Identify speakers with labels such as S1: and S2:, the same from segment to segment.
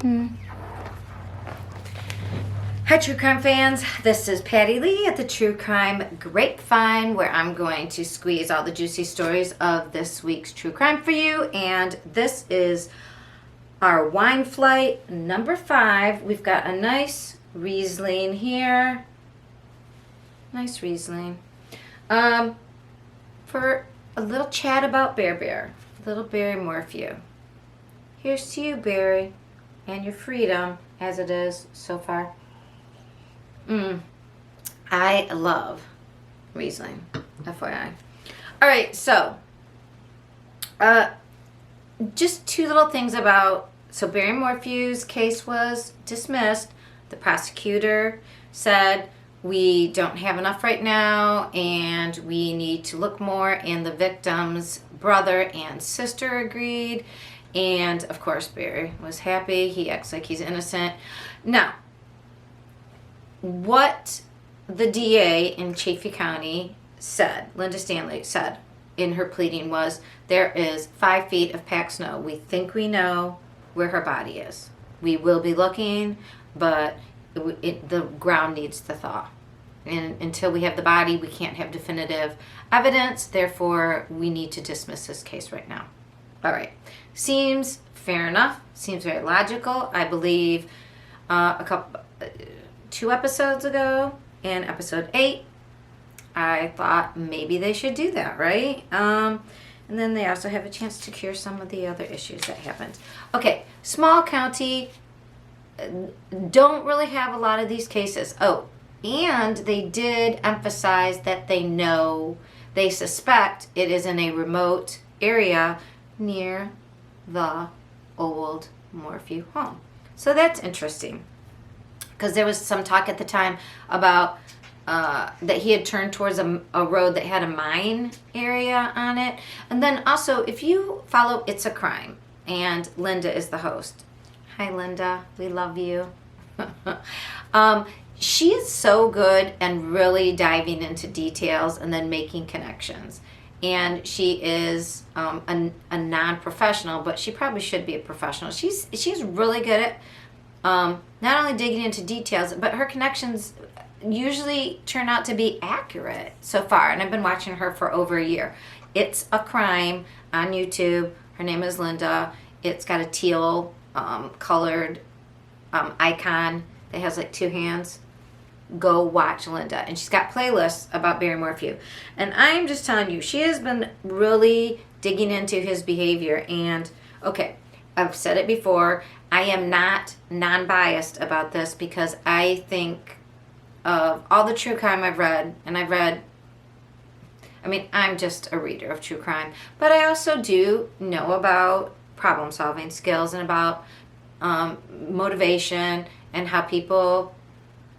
S1: Hi True Crime fans, this is Patti Lee at the True Crime Grapevine, where I'm going to squeeze all the juicy stories of this week's True Crime for you. And this is our wine flight number 5. We've got a nice Riesling here. Nice Riesling. For a little chat about Bear, little Barry Morphew. Here's to you, Barry, and your freedom, as it is so far. I love Riesling, FYI. All right, so just two little things about, so Barry Morphew's case was dismissed. The prosecutor said, we don't have enough right now and we need to look more, and the victim's brother and sister agreed, and of course Barry was happy. He acts like he's innocent. Now, what the DA in Chaffee County said, Linda Stanley said in her pleading, was there is 5 feet of packed snow. We think we know where her body is. We will be looking, but the ground needs to thaw. And until we have the body, we can't have definitive evidence. Therefore, we need to dismiss this case right now. All right. Seems fair enough. Seems very logical. I believe 2 episodes ago, in episode 8, I thought maybe they should do that, right? And then they also have a chance to cure some of the other issues that happened. Okay, small county, don't really have a lot of these cases. Oh, and they did emphasize that they suspect it is in a remote area near the old Morphew home. So that's interesting, because there was some talk at the time about that he had turned towards a road that had a mine area on it. And then also, if you follow It's a Crime, and Linda is the host. Hi, Linda. We love you. She is so good and really diving into details and then making connections. And she is a non-professional, but she probably should be a professional. She's really good at not only digging into details, but her connections usually turn out to be accurate so far. And I've been watching her for over a year. It's a Crime on YouTube. Her name is Linda. It's got a teal colored icon that has like 2 hands. Go watch Linda. And she's got playlists about Barry Morphew. And I'm just telling you, she has been really digging into his behavior. And okay, I've said it before, I am not non-biased about this, because I think of all the true crime I've read, and I'm just a reader of true crime, but I also do know about problem-solving skills and about motivation and how people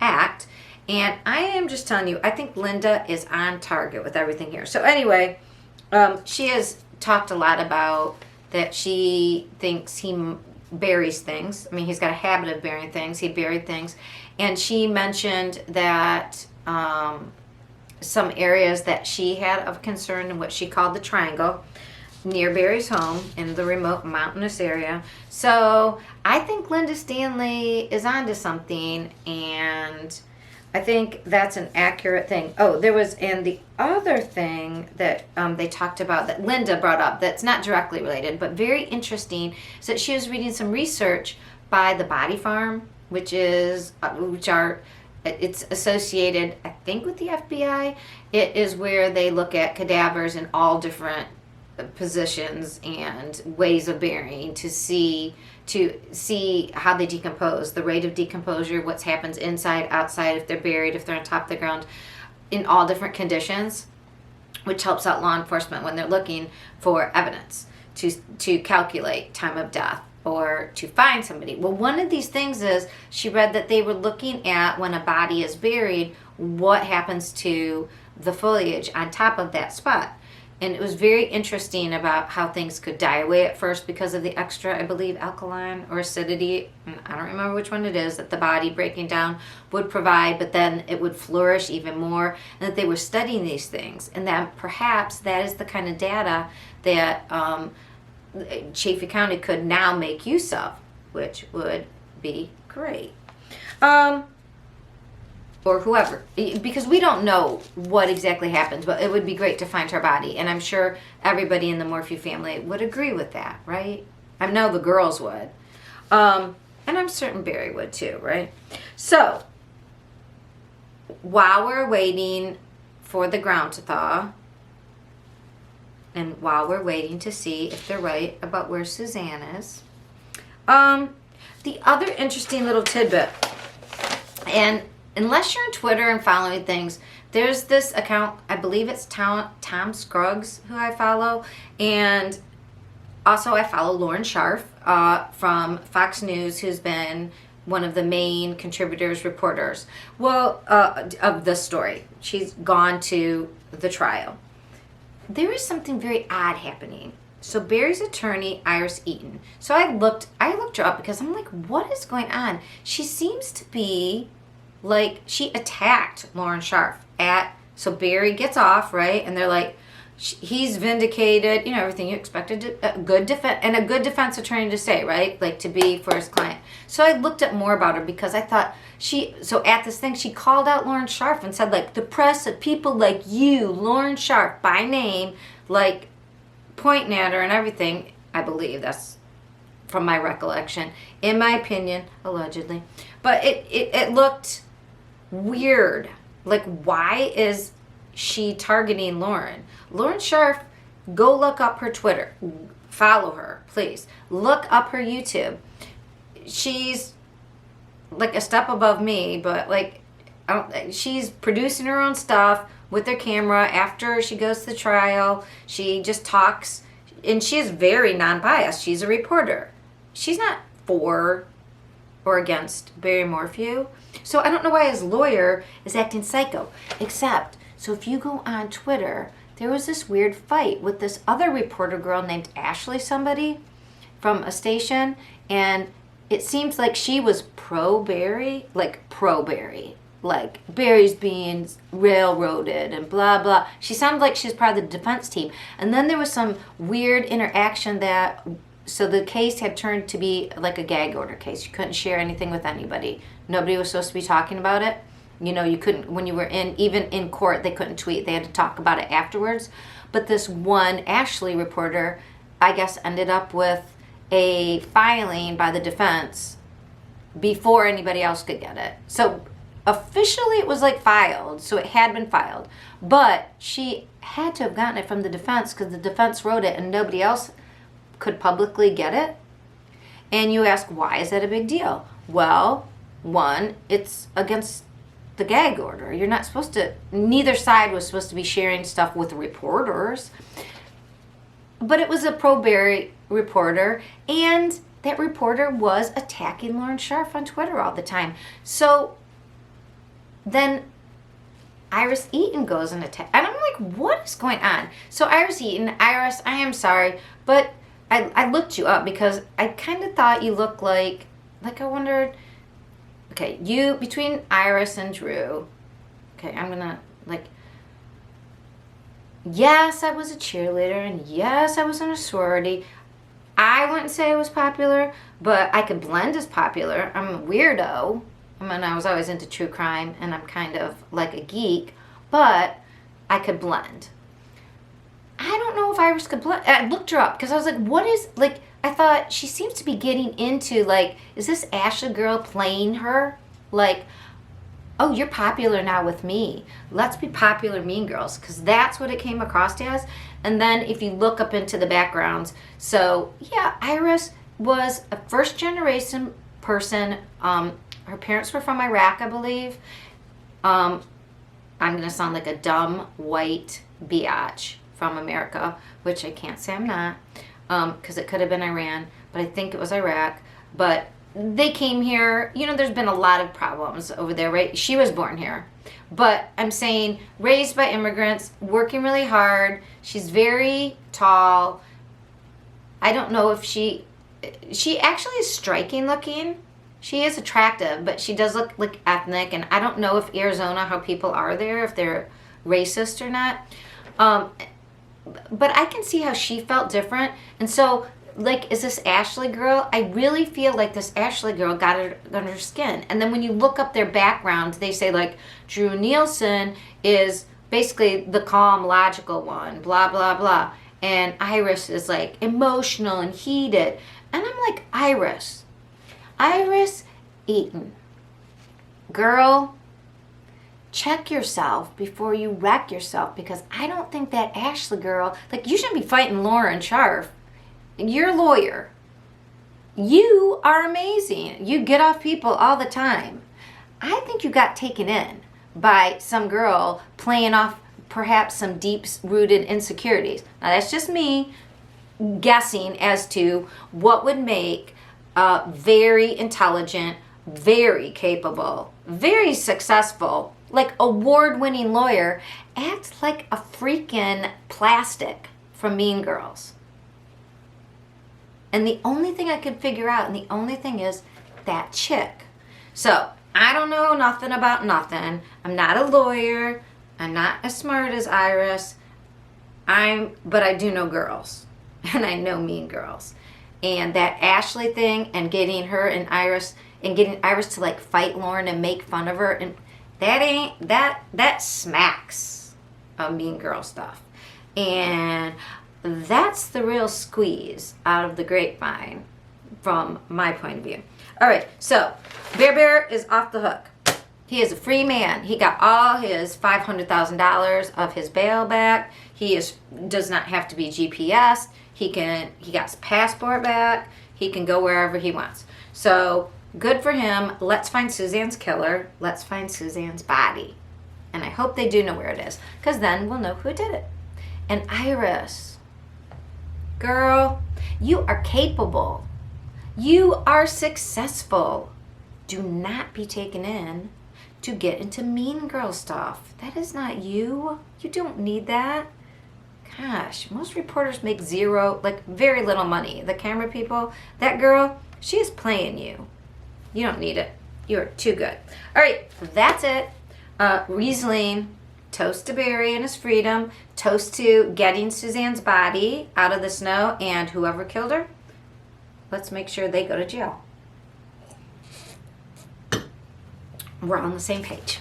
S1: act. And I am just telling you, I think Linda is on target with everything here. So anyway, she has talked a lot about that she thinks he buries things. I mean, he's got a habit of burying things. He buried things. And she mentioned that some areas that she had of concern in what she called the triangle near Barry's home in the remote mountainous area. So I think Linda Stanley is onto something, and I think that's an accurate thing. Oh, and the other thing that they talked about that Linda brought up that's not directly related, but very interesting, is that she was reading some research by the Body Farm, it's associated, I think, with the FBI. It is where they look at cadavers in all different positions and ways of burying to see how they decompose, the rate of decomposure, what happens inside, outside, if they're buried, if they're on top of the ground, in all different conditions, which helps out law enforcement when they're looking for evidence to calculate time of death or to find somebody. Well, one of these things is she read that they were looking at, when a body is buried, what happens to the foliage on top of that spot. And it was very interesting about how things could die away at first because of the extra, I believe, alkaline or acidity, I don't remember which one it is, that the body breaking down would provide, but then it would flourish even more, and that they were studying these things, and that perhaps that is the kind of data that Chaffee County could now make use of. which would be great. Or whoever, because we don't know what exactly happens, but it would be great to find her body. And I'm sure everybody in the Morphew family would agree with that, right? I know the girls would. And I'm certain Barry would too, right? So, while we're waiting for the ground to thaw, and while we're waiting to see if they're right about where Suzanne is, the other interesting little tidbit, and unless you're on Twitter and following things, there's this account, I believe it's Tom Scruggs, who I follow, and also I follow Lauren Sharf from Fox News, who's been one of the main contributors, reporters, of the story. She's gone to the trial. There is something very odd happening. So Barry's attorney, Iris Eaton. So I looked her up because I'm like, what is going on? She seems to be like, she attacked Lauren Sharf so Barry gets off, right? And they're like, he's vindicated, everything you expected, a good defense attorney to say, right? Like, to be for his client. So I looked up more about her because I thought at this thing, she called out Lauren Sharf and said, like, the press of people like you, Lauren Sharf, by name, like, pointing at her and everything. I believe that's from my recollection, in my opinion, allegedly. But it looked weird. Like, why is she targeting Lauren? Lauren Sharf, go look up her Twitter. Follow her, please. Look up her YouTube. She's like a step above me, but like, she's producing her own stuff with her camera. After she goes to the trial, she just talks, and she is very non-biased. She's a reporter. She's not for or against Barry Morphew. So I don't know why his lawyer is acting psycho. Except, so if you go on Twitter, there was this weird fight with this other reporter girl named Ashley somebody from a station, and it seems like she was pro-Barry, like Barry's being railroaded and blah, blah. She sounded like she was part of the defense team. And then there was some weird interaction so the case had turned to be like a gag order case. You couldn't share anything with anybody. Nobody was supposed to be talking about it. You couldn't, when you were even in court, they couldn't tweet. They had to talk about it afterwards. But this one Ashley reporter, I guess, ended up with a filing by the defense before anybody else could get it. So officially it was like filed, so it had been filed. But she had to have gotten it from the defense because the defense wrote it and nobody else could publicly get it. And you ask, why is that a big deal? Well, one, it's against the gag order. You're not supposed to, neither side was supposed to be sharing stuff with reporters. But it was a pro-Barry reporter, and that reporter was attacking Lauren Sharf on Twitter all the time. So then Iris Eaton goes and attacks. And I'm like, what is going on? So Iris Eaton, Iris, I am sorry, but I looked you up because I kind of thought you looked like I wondered, okay, you, between Iris and Drew, okay, I'm gonna, yes, I was a cheerleader, and yes, I was in a sorority. I wouldn't say I was popular, but I could blend as popular. I'm a weirdo. I was always into true crime, and I'm kind of like a geek, but I could blend. I don't know if Iris could blend. I looked her up because I was like, what is, I thought she seems to be getting into, is this Ashley girl playing her? Oh, you're popular now with me. Let's be popular Mean Girls, because that's what it came across as. And then if you look up into the backgrounds, so yeah, Iris was a first generation person. Her parents were from Iraq, I believe. I'm going to sound like a dumb white biatch from America, which I can't say I'm not, because it could have been Iran, but I think it was Iraq. But they came here, there's been a lot of problems over there, right? She was born here. But I'm saying, raised by immigrants, working really hard. She's very tall. I don't know if she actually is striking looking. She is attractive, but she does look like ethnic, and I don't know if Arizona, how people are there, if they're racist or not. But I can see how she felt different. And so like, is this Ashley girl? I really feel like this Ashley girl got her under her skin. And then when you look up their background, they say, like, Drew Nielsen is basically the calm, logical one, blah, blah, blah. And Iris is, like, emotional and heated. And I'm like, Iris Eaton, girl, check yourself before you wreck yourself, because I don't think that Ashley girl, like, you shouldn't be fighting Laura and Sharf. You're a lawyer. You are amazing. You get off people all the time. I think you got taken in by some girl playing off perhaps some deep-rooted insecurities. Now, that's just me guessing as to what would make a very intelligent, very capable, very successful, like award-winning lawyer act like a freaking plastic from Mean Girls. And the only thing I could figure out, and the only thing is that chick. So, I don't know nothing about nothing. I'm not a lawyer. I'm not as smart as Iris. But I do know girls. And I know Mean Girls. And that Ashley thing and getting her and Iris, and getting Iris to, like, fight Lauren and make fun of her, and that smacks of Mean Girl stuff. And that's the real squeeze out of the grapevine from my point of view. All right, so Bear is off the hook. He is a free man. He got all his $500,000 of his bail back. Does not have to be GPS. He got his passport back. He can go wherever he wants. So good for him. Let's find Suzanne's killer. Let's find Suzanne's body. And I hope they do know where it is, because then we'll know who did it. And Iris, girl, you are capable. You are successful. Do not be taken in to get into Mean Girl stuff. That is not you. You don't need that. Gosh, most reporters make zero, like very little money. The camera people, that girl, she is playing you. You don't need it. You're too good. All right, that's it. Riesling, toast to Barry and his freedom. Toast to getting Suzanne's body out of the snow, and whoever killed her, let's make sure they go to jail. We're on the same page.